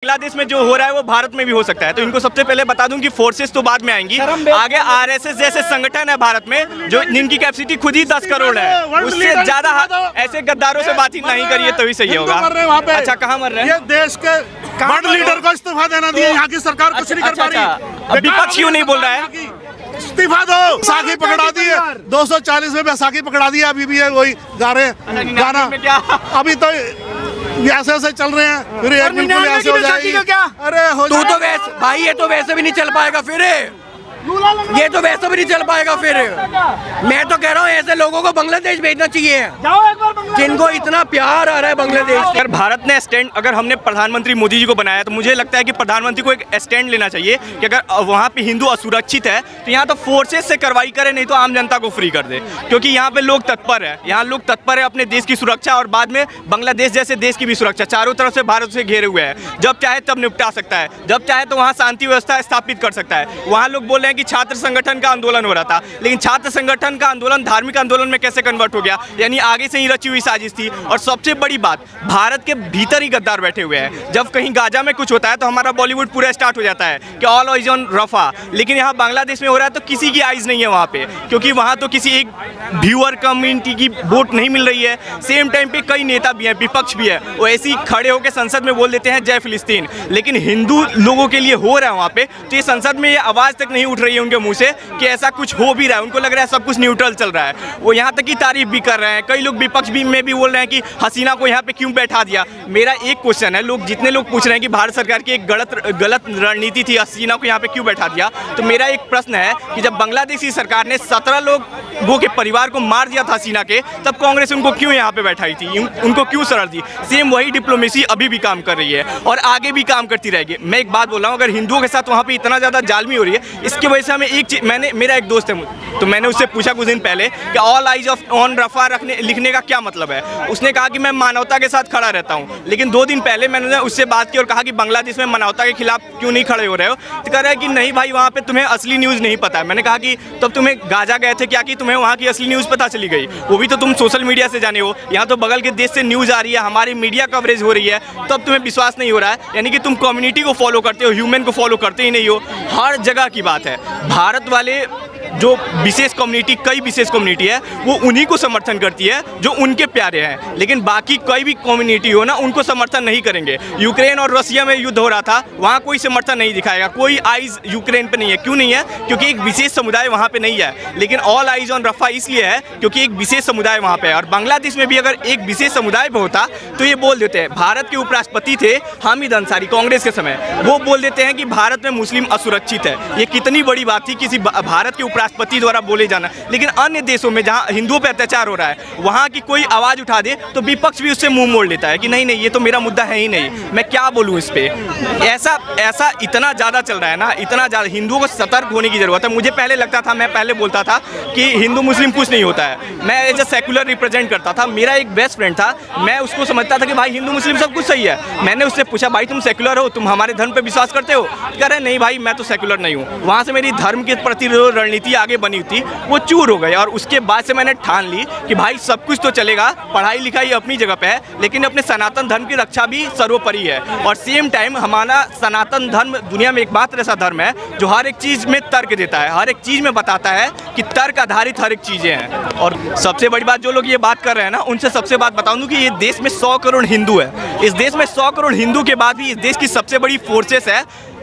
बांग्लादेश में जो हो रहा है वो भारत में भी हो सकता है। तो इनको सबसे पहले बता दूं कि फोर्सेस तो बाद में आएंगी, आगे आरएसएस जैसे संगठन है भारत में जो जिनकी कैपेसिटी खुद ही 10 करोड़ है, उससे ज्यादा ऐसे गद्दारों से बातचीत नहीं करिए तभी सही होगा। अच्छा, कहाँ मर रहे हैं? ये देश के वर्ल्ड लीडर को इस्तीफा देना दिया, यहाँ की सरकार कुछ नहीं कर पा रही। विपक्ष क्यों नहीं बोल रहा है? इस्तीफा दो। बैसाखी पकड़ा दी है 240 में, बैसाखी पकड़ा दी है, अभी भी है वही गा रहे हैं गाना। अभी तो ऐसे ऐसे चल रहे हैं, फिर एक बिल्कुल ऐसे हो जाएगी। अरे हो तू तो वैसे भाई, ये तो वैसे भी नहीं चल पाएगा, फिर ये तो वैसे भी नहीं चल पाएगा। फिर मैं तो कह रहा हूँ ऐसे लोगों को बांग्लादेश भेजना चाहिए, जिनको इतना प्यार आ रहा है बांग्लादेश। अगर भारत ने स्टैंड, अगर हमने प्रधानमंत्री मोदी जी को बनाया तो मुझे लगता है कि प्रधानमंत्री को एक स्टैंड लेना चाहिए कि अगर वहाँ पे हिंदू असुरक्षित है तो यहाँ तो फोर्सेस से कार्रवाई करे, नहीं तो आम जनता को फ्री कर दे। क्योंकि यहाँ पे लोग तत्पर है, यहाँ लोग तत्पर है अपने देश की सुरक्षा और बाद में बांग्लादेश जैसे देश की भी सुरक्षा। चारों तरफ से भारत से घेरे हुए हैं, जब चाहे तब निपटा सकता है, जब चाहे तो वहाँ शांति व्यवस्था स्थापित कर सकता है। वहाँ लोग बोल रहे हैं कि छात्र संगठन का आंदोलन हो रहा था, लेकिन छात्र संगठन का आंदोलन धार्मिक आंदोलन में कैसे कन्वर्ट हो गया? यानी आगे से ही रची हुई साजिश थी। और सबसे बड़ी बात, भारत के भीतर ही गद्दार बैठे हुए हैं। जब कहीं गाजा में कुछ होता है तो हमारा बॉलीवुड पूरा स्टार्ट हो जाता है कि ऑल आइज ऑन रफा, लेकिन यहाँ बांग्लादेश में हो रहा है तो किसी की आइज नहीं है वहाँ पे, क्योंकि वहाँ तो किसी एक व्यूअर कम्युनिटी की वोट नहीं मिल रही है। सेम टाइम पे कई नेता भी हैं, विपक्ष भी है, वो ऐसे ही खड़े होकर संसद में बोल देते हैं जय फिलिस्तीन, लेकिन हिंदू लोगों के लिए हो रहा है वहाँ पे तो ये संसद में ये आवाज़ तक नहीं उठ रही है उनके मुँह से कि ऐसा कुछ हो भी रहा है। उनको लग रहा है सब कुछ न्यूट्रल चल रहा है। वो यहाँ तक की तारीफ भी कर रहे हैं, कई लोग विपक्ष भी में भी बोल रहे हैं कि हसीना को यहाँ पे क्यों बैठा दिया। मेरा एक क्वेश्चन है, लोग जितने लोग पूछ रहे हैं कि भारत सरकार की एक गलत रणनीति थी, हसीना को यहाँ पे क्यों बैठा दिया, तो मेरा एक प्रश्न है कि जब बांग्लादेशी सरकार ने 17 लोगों के परिवार को मार दिया था हसीना के, तब कांग्रेस उनको क्यों यहाँ पे बैठाई थी, उनको क्यों शरण दी? सेम वही डिप्लोमेसी अभी भी काम कर रही है और आगे भी काम करती रहेगी। मैं एक बात बोल रहा हूँ, अगर हिंदुओं के साथ वहाँ पे इतना ज़्यादा जालमी हो रही है, इसकी वजह से हमें एक चीज़, मेरा एक दोस्त है तो मैंने उससे पूछा कुछ दिन पहले कि ऑल आइज ऑन रफा लिखने का क्या मतलब है। उसने कहा कि मैं मानवता के साथ खड़ा रहता हूँ, लेकिन 2 दिन पहले मैंने उससे बात की और कहा कि बांग्लादेश में मानवता के खिलाफ क्यों नहीं खड़े हो रहे हो, तो कह रहा है कि नहीं भाई वहाँ पे तुम्हें असली न्यूज़ नहीं पता है। मैंने कहा कि तब तुम्हें गाजा गए थे क्या कि तुम्हें वहाँ की असली न्यूज़ पता चली गई? वो भी तो तुम सोशल मीडिया से जाने हो, यहाँ तो बगल के देश से न्यूज़ आ रही है, हमारी मीडिया कवरेज हो रही है, तब तुम्हें विश्वास नहीं हो रहा है। यानी कि तुम कम्युनिटी को फॉलो करते हो, ह्यूमन को फॉलो करते ही नहीं हो। हर जगह की बात है, भारत वाले जो विशेष कम्युनिटी, कई विशेष कम्युनिटी है, वो उन्हीं को समर्थन करती है जो उनके प्यारे हैं, लेकिन बाकी कोई भी कम्युनिटी हो ना, उनको समर्थन नहीं करेंगे। यूक्रेन और रशिया में युद्ध हो रहा था, वहाँ कोई समर्थन नहीं दिखाएगा, कोई आइज यूक्रेन पे नहीं है। क्यों नहीं है? क्योंकि एक विशेष समुदाय वहाँ पे नहीं है। लेकिन ऑल आइज ऑन रफा इसलिए है क्योंकि एक विशेष समुदाय वहाँ पे है। और बांग्लादेश में भी अगर एक विशेष समुदाय पे होता तो ये बोल देते हैं। भारत के उपराष्ट्रपति थे हामिद अंसारी कांग्रेस के समय, वो बोल देते हैं कि भारत में मुस्लिम असुरक्षित है। ये कितनी बड़ी बात थी किसी भारत के राष्ट्रपति द्वारा बोले जाना। लेकिन अन्य देशों में जहां हिंदुओं पर अत्याचार हो रहा है, वहां की कोई आवाज उठा दे तो विपक्ष भी उससे मुंह मोड़ लेता है कि नहीं ये तो मेरा मुद्दा है ही नहीं, मैं क्या बोलूं इस पे। ऐसा इतना ज़्यादा चल रहा है ना, इतना ज़्यादा। हिंदुओं को सतर्क होने की ज़रूरत है। मुझे पहले लगता था, मैं पहले बोलता था कि हिंदू मुस्लिम कुछ नहीं होता है, मैं एज ए सेकुलर रिप्रेजेंट करता था। मेरा एक बेस्ट फ्रेंड था, मैं उसको समझता था कि भाई हिंदू मुस्लिम सब कुछ सही है। मैंने उससे पूछा भाई तुम सेकुलर हो, तुम हमारे धर्म पर विश्वास करते हो? कह रहे नहीं भाई मैं तो सेकुलर नहीं हूँ। वहाँ से मेरी धर्म के प्रति रणनीति आगे बनी थी वो चूर हो गई। और उसके बाद से मैंने ठान ली कि भाई सब कुछ तो चलेगा, पढ़ाई लिखाई अपनी जगह पे है, लेकिन अपने सनातन धर्म की रक्षा भी सर्वोपरि है। और सेम टाइम हमारा सनातन धर्म दुनिया में एकमात्र ऐसा धर्म है जो हर एक चीज़ में तर्क देता है, हर एक चीज़ में बताता है कि तर्क आधारित हर एक चीज़ें हैं। और सबसे बड़ी बात, जो लोग ये बात कर रहे हैं ना, उनसे सबसे बात बताऊँ कि ये देश में 100 करोड़ हिंदू है। इस देश में 100 करोड़ हिंदू के बाद भी इस देश की सबसे बड़ी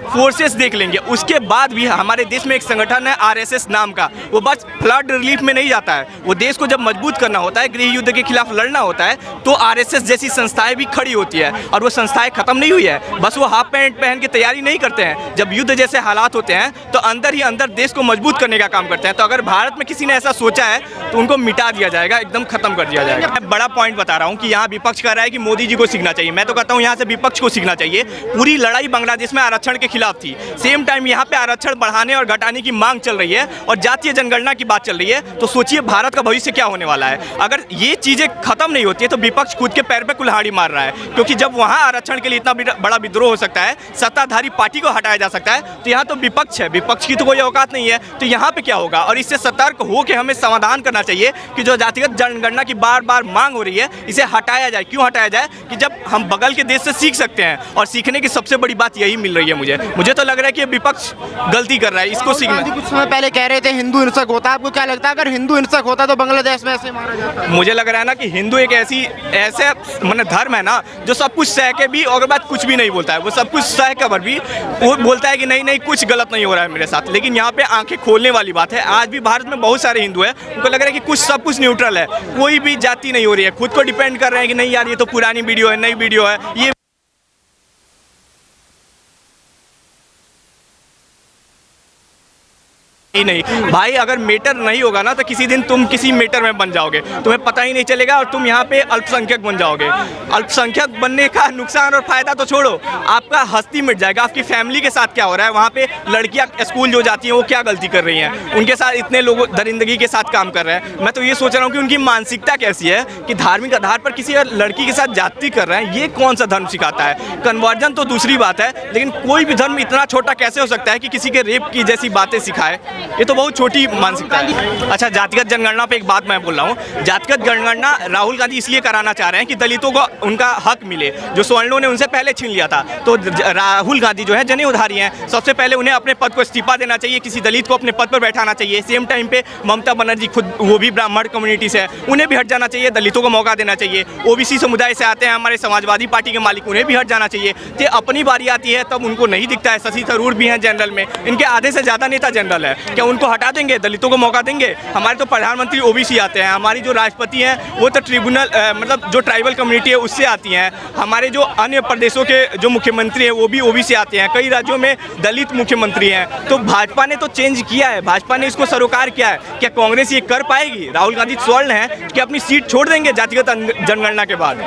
फोर्सेस देख लेंगे। उसके बाद भी हमारे देश में एक संगठन है आरएसएस नाम का, वो बस फ्लड रिलीफ में नहीं जाता है। वो देश को जब मजबूत करना होता है, गृह युद्ध के खिलाफ लड़ना होता है, तो आरएसएस जैसी संस्थाएं भी खड़ी होती है। और वो संस्थाएं खत्म नहीं हुई है, बस वो हाफ पैंट पहन के तैयारी नहीं करते हैं। जब युद्ध जैसे हालात होते हैं तो अंदर ही अंदर देश को मजबूत करने का काम करते हैं। तो अगर भारत में किसी ने ऐसा सोचा है तो उनको मिटा दिया जाएगा, एकदम खत्म कर दिया जाएगा। मैं बड़ा पॉइंट बता रहा हूँ कि यहाँ विपक्ष कह रहा है कि मोदी जी को सीखना चाहिए। मैं तो कहता हूँ यहाँ से विपक्ष को सीखना चाहिए। पूरी लड़ाई बांग्लादेश में आरक्षण के के खिलाफ थी, सेम टाइम यहाँ पे आरक्षण बढ़ाने और घटाने की मांग चल रही है और जातीय जनगणना की बात चल रही है, तो सोचिए भारत का भविष्य क्या होने वाला है। अगर ये चीज़ें खत्म नहीं होती है तो विपक्ष खुद के पैर पे कुल्हाड़ी मार रहा है, क्योंकि जब वहाँ आरक्षण के लिए इतना बड़ा विद्रोह हो सकता है, सत्ताधारी पार्टी को हटाया जा सकता है, तो यहाँ तो विपक्ष है, विपक्ष की तो कोई औकात नहीं है। तो यहाँ पे क्या होगा, और इससे सतर्क हो के हमें समाधान करना चाहिए कि जो जातिगत जनगणना की बार बार मांग हो रही है इसे हटाया जाए। क्यों हटाया जाए कि जब हम बगल के देश से सीख सकते हैं, और सीखने की सबसे बड़ी बात यही मिल रही है। मुझे तो लग रहा है कि ये विपक्ष गलती कर रहा है, इसको सीखना। कुछ समय पहले कह रहे थे हिंदू हिंसक होता है, आपको क्या लगता है अगर हिंदू हिंसक होता तो बांग्लादेश में ऐसे मारा जाता? मुझे लग रहा है ना कि हिंदू एक ऐसे मतलब धर्म है ना जो सब कुछ सह के भी और बाद कुछ भी नहीं बोलता है। वो सब कुछ सह कर भी वो बोलता है कि नहीं नहीं कुछ गलत नहीं हो रहा है मेरे साथ। लेकिन यहाँ पे आंखें खोलने वाली बात है, आज भी भारत में बहुत सारे हिंदू हैं, उनको लग रहा है कि कुछ सब कुछ न्यूट्रल है, कोई भी जाति नहीं हो रही है, खुद को डिपेंड कर रहे हैं कि नहीं यार ये तो पुरानी वीडियो है, नई वीडियो है, ये नहीं भाई। अगर मेटर नहीं होगा ना तो किसी दिन तुम किसी मेटर में बन जाओगे, तुम्हें पता ही नहीं चलेगा और तुम यहाँ पे अल्पसंख्यक बन जाओगे। अल्पसंख्यक बनने का नुकसान और फायदा तो छोड़ो, आपका हस्ती मिट जाएगा। आपकी फैमिली के साथ क्या हो रहा है, वहाँ पे लड़कियाँ स्कूल जो जाती हैं वो क्या गलती कर रही हैं, उनके साथ इतने लोग दरिंदगी के साथ काम कर रहे हैं। मैं तो ये सोच रहा हूँ कि उनकी मानसिकता कैसी है कि धार्मिक आधार पर किसी लड़की के साथ जाति कर रहे हैं, ये कौन सा धर्म सिखाता है। कन्वर्जन तो दूसरी बात है, लेकिन कोई भी धर्म इतना छोटा कैसे हो सकता है कि किसी के रेप की जैसी बातें सिखाए। ये तो बहुत छोटी मानसिकता है। अच्छा, जातिगत जनगणना पे एक बात मैं बोल रहा हूँ। जातिगत जनगणना राहुल गांधी इसलिए कराना चाह रहे हैं कि दलितों को उनका हक मिले, जो स्वर्णों ने उनसे पहले छीन लिया था। तो राहुल गांधी जो है जने उधारी हैं, सबसे पहले उन्हें अपने पद को इस्तीफा देना चाहिए, किसी दलित को अपने पद पर बैठाना चाहिए। सेम टाइम पे ममता बनर्जी खुद वो भी ब्राह्मण कम्युनिटी से है, उन्हें भी हट जाना चाहिए, दलितों को मौका देना चाहिए। ओबीसी समुदाय से आते हैं हमारे समाजवादी पार्टी के मालिक, उन्हें भी हट जाना चाहिए। तो अपनी बारी आती है तब उनको नहीं दिखता है। शशि थरूर भी हैं जनरल में, इनके आधे से ज़्यादा नेता जनरल है, क्या उनको हटा देंगे, दलितों को मौका देंगे? हमारे तो प्रधानमंत्री ओबीसी आते हैं, हमारी जो राष्ट्रपति हैं वो तो ट्रिब्यूनल मतलब जो ट्राइबल कम्युनिटी है उससे आती हैं, हमारे जो अन्य प्रदेशों के जो मुख्यमंत्री हैं वो भी ओबीसी आते हैं, कई राज्यों में दलित मुख्यमंत्री हैं। तो भाजपा ने तो चेंज किया है, भाजपा ने इसको सरोकार किया है। क्या कांग्रेस ये कर पाएगी? राहुल गांधी स्वर्ण है कि अपनी सीट छोड़ देंगे जातिगत जनगणना के बाद?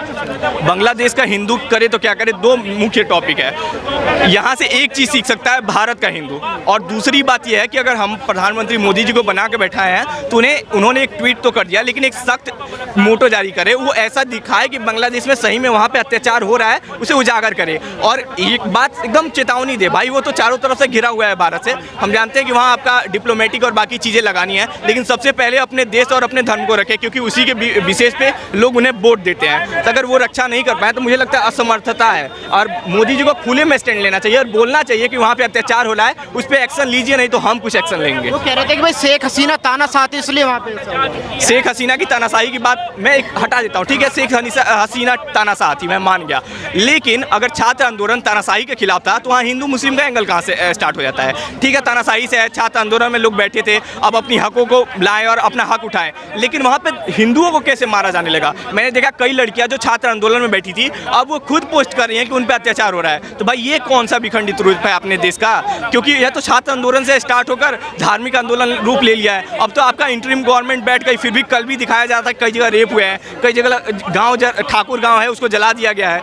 बांग्लादेश का हिंदू करे तो क्या करे, दो मुख्य टॉपिक है। यहाँ से एक चीज़ सीख सकता है भारत का हिंदू, और दूसरी बात यह है कि अगर हम प्रधानमंत्री मोदी जी को बना के बैठाए हैं तो उन्होंने एक ट्वीट तो कर दिया, लेकिन एक सख्त मोटो जारी करे, वो ऐसा दिखाए कि बांग्लादेश में सही में वहाँ पे अत्याचार हो रहा है, उसे उजागर करे। और एक बात एकदम चेतावनी दे भाई, वो तो चारों तरफ से घिरा हुआ है भारत से, हम जानते हैं कि वहाँ आपका डिप्लोमेटिक और बाकी चीज़ें लगानी है, लेकिन सबसे पहले अपने देश और अपने धर्म को रखे, क्योंकि उसी के विशेष पे लोग उन्हें वोट देते हैं। तो अगर वो रक्षा नहीं कर पाए तो मुझे लगता है असमर्थता है, और मोदी जी को खुले में स्टैंड लेना चाहिए और बोलना चाहिए कि वहाँ पे अत्याचार हो रहा है, उस पर एक्शन लीजिए, नहीं तो हम कुछ एक्शन लेंगे। वो कह रहे थे कि भाई शेख हसीना तानाशाह थी इसलिए वहाँ पे। शेख हसीना की तानाशाही की बात मैं हटा देता हूँ, ठीक है, शेख हसीना तानाशाह थी, मैं मान गया, लेकिन अगर छात्र आंदोलन तानाशाही के खिलाफ था तो वहाँ हिंदू मुस्लिम का एंगल कहाँ से स्टार्ट हो जाता है? ठीक है, तानाशाही से है, छात्र आंदोलन में लोग बैठे थे, अब अपनी हकों को लाएं और अपना हक उठाएं, लेकिन वहाँ पे हिंदुओं को कैसे मारा जाने लगा? मैंने देखा कई लड़कियाँ जो छात्र आंदोलन में बैठी थी अब वो खुद पोस्ट कर रही हैं कि उन पर अत्याचार हो रहा है। तो भाई ये कौन सा विखंडित रूप है अपने देश का? क्योंकि यह तो छात्र आंदोलन से स्टार्ट होकर धार्मिक आंदोलन रूप ले लिया है। अब तो आपका इंटरिम गवर्नमेंट बैठ गई, फिर भी कल भी दिखाया जाता है कई जगह रेप हुए हैं, कई जगह गाँव ठाकुर गाँव है उसको जला दिया गया है।